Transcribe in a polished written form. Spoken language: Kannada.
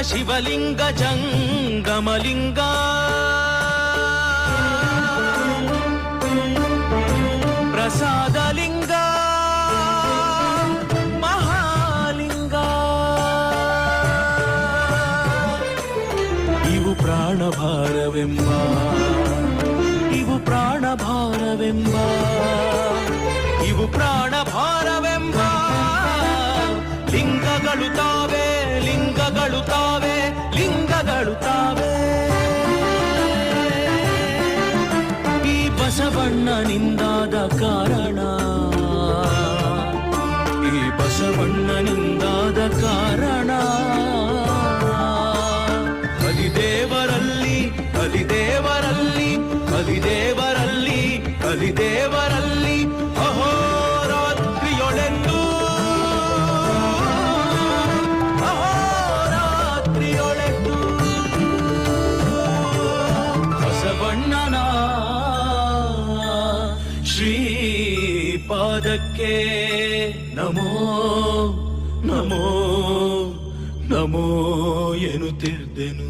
ಶಿವಲಿಂಗ ಜಂಗಮಲಿಂಗ ಪ್ರಸಾದಲಿಂಗ ಮಹಾಲಿಂಗ ಇವು ಪ್ರಾಣಭಾರವೆಂಬ ಇವು ಪ್ರಾಣಭಾರವೆಂಬ ಇವು ಪ್ರಾಣಭಾರವೆಂಬ ಲಿಂಗಗಳು ತಾವೆ ಲಿಂಗಗಳು ತಾವೆ ಲಿಂಗಗಳು ತಾವೆ ಈ ಬಸವಣ್ಣನಿಂದಾದ ಕಾರಣ ಈ ಬಸವಣ್ಣನಿಂದಾದ ಕಾರಣ ಕಲಿದೇವರಲ್ಲಿ ಕಲಿದೇವರಲ್ಲಿ ಕಲಿದೇವರಲ್ಲಿ ಕಲಿದೇವರಲ್ಲಿ ಅಹೋರಾತ್ರಿಯೊಳೆಂದು ಅಹೋರಾತ್ರಿಯೊಳೆಂದು ಬಸವಣ್ಣನ ಶ್ರೀಪಾದಕ್ಕೆ ನಮೋ ನಮೋ ನಮೋ ಎನ್ನುತ್ತಿದ್ದೆನು.